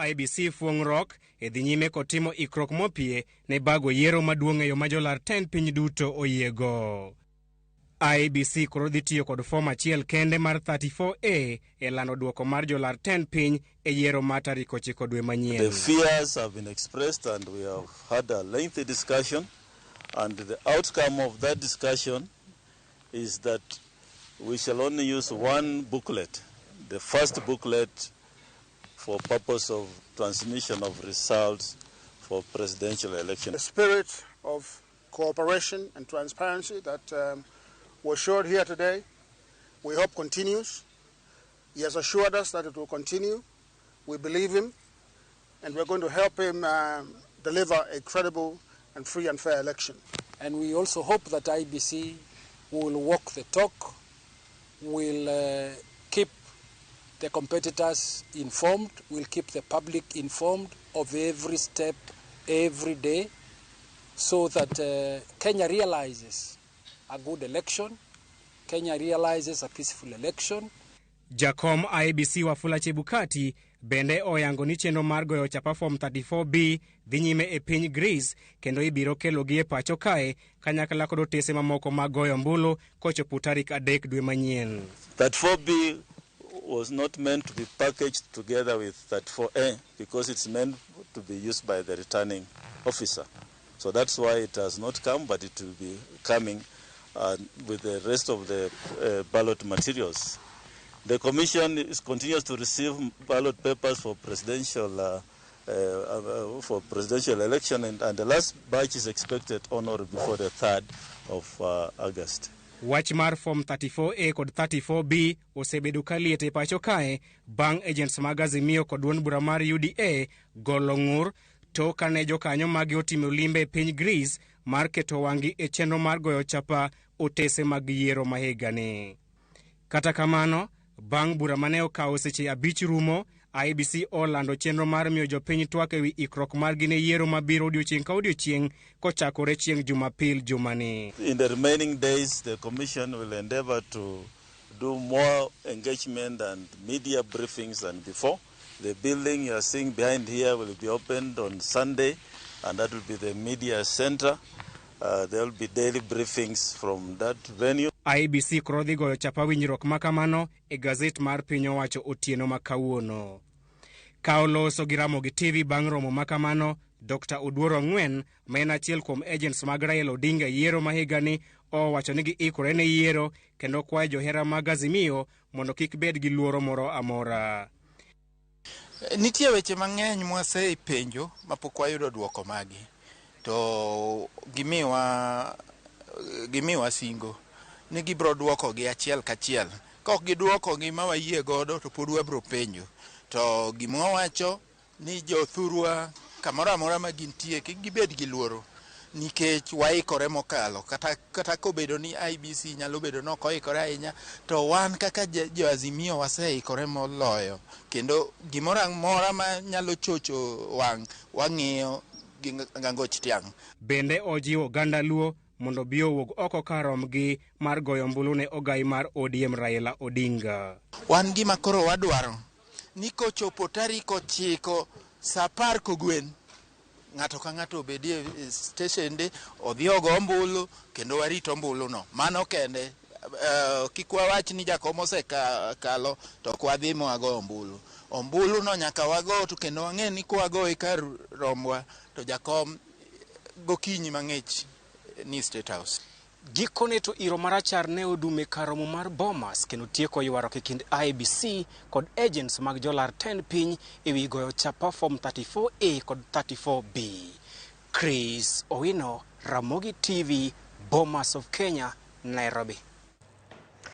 IEBC fuong'ruok e dhi nyime kotimo ikruok mopie ne bago yiero maduong' e yo ma jolar 10 piny duto oyiego. IEBC koro dhi tiyo kod fom achiel kende mar 34A e lando duoko mar jolar 10 piny e yiero ma tarik 9 dwe manyien. The fears have been expressed and we have had a lengthy discussion, and the outcome of that discussion is that we shall only use one booklet, the first booklet, for purpose of transmission of results for presidential election. The spirit of cooperation and transparency that was showed here today, we hope continues. He has assured us that it will continue. We believe him, and we're going to help him deliver a credible and free and fair election. And we also hope that IEBC will walk the talk, will keep the competitors informed, will keep the public informed of every step, every day, so that Kenya realizes a good election, Kenya realizes a peaceful election. Jakom IEBC Wafula Chebukati bende oyango ni chenro mar goyo chapa form 34B dhi nyime e piny Greece, kendo ibiro kelogi e pacho kae kanyakla kod otese mamoko mag goyo ombulu kochopo tarik 3 dwe manyien. 34B was not meant to be packaged together with 34A because it's meant to be used by the returning officer. So that's why it has not come, but it will be coming with the rest of the ballot materials. The Commission continues to receive ballot papers for presidential election, and the last batch is expected on or before the 3rd of August. Wach mar form 34A kod 34B osebedo kaliet e pacho kae bang' agents mag Azimio kod duond bura mar UDA golo ng'ur to kane jokanyo magi otimo limbe e piny Greece mar keto wang'i e chenro mar goyo chapa otese mag yiero ma higani. Kata kamano, bang' bura mane okawo seche 5 rumo, IEBC olando chenro mar miyo jopiny twak ewi ikruok margi ne yiero mabiro odiochieng' ka odiochieng' kochakore chieng' Jumapil jumani. In the remaining days, the Commission will endeavor to do more engagement and media briefings than before. The building you are seeing behind here will be opened on Sunday, and that will be the media center. There will be daily briefings from that venue. IEBC koro dhi goyo chapa winjruok makamano e gazet mar piny owacho otieno makawuono. Ka oloso gi Ramogi TV bang' romo makamano, Dr. Oduoro Ng'wen, ma en achiel kuom agents mag Raila Odinga yiero ma higani, owacho ni giikore ne yiero kendo kwayo johera mag Azimio mondo kik bed gi luoro moro amora. Nitie weche mang'eny mwaseipenjo mapok wayudo duoko magi. To gimiwa singo ni gibro duoko gi achiel kachiel. Kok giduoko gi ma wayie godo to pod wabro penjo. To gimwa wacho ni jothurwa kamoro amora ma gintie kik gibed gi luoro, nikech waikore mokalo. Kata kobedo ni IEBC nyalo bedo no koikore ahinya, to wan kaka jo Azimio waseikore moloyo. Kendo gimoro amora ma nyalo chocho wang'iyo gangoch tiang'. Bende ojiwo oganda Luo mondo biyo wuog oko karomgi mar goyo ombulu ne ogai mar ODM Raila Odinga. Wan gima koro wadwaro ni kochopo tarik 9 sa 10 kogwen, ng'ato ka ng'ato obedie steshende odhi ogo ombulu kendo warito ombulu no. Mano kende, kik wawach ni jakom osekalo to kwadhi moago ombulu. Ombulu no nyaka wago to kendo wang'e ni kwago e kar romwa to jakom gokinyi mang'ich ni State House. Gikone to iro marachar ne odume karomo mar Bomas kendo tieko ywaruok e kind IEBC kod agents mag jolar 10 piny ewi goyo chapa form 34A kod 34B. Chris Owino, Ramogi TV, Bomas of Kenya, Nairobi.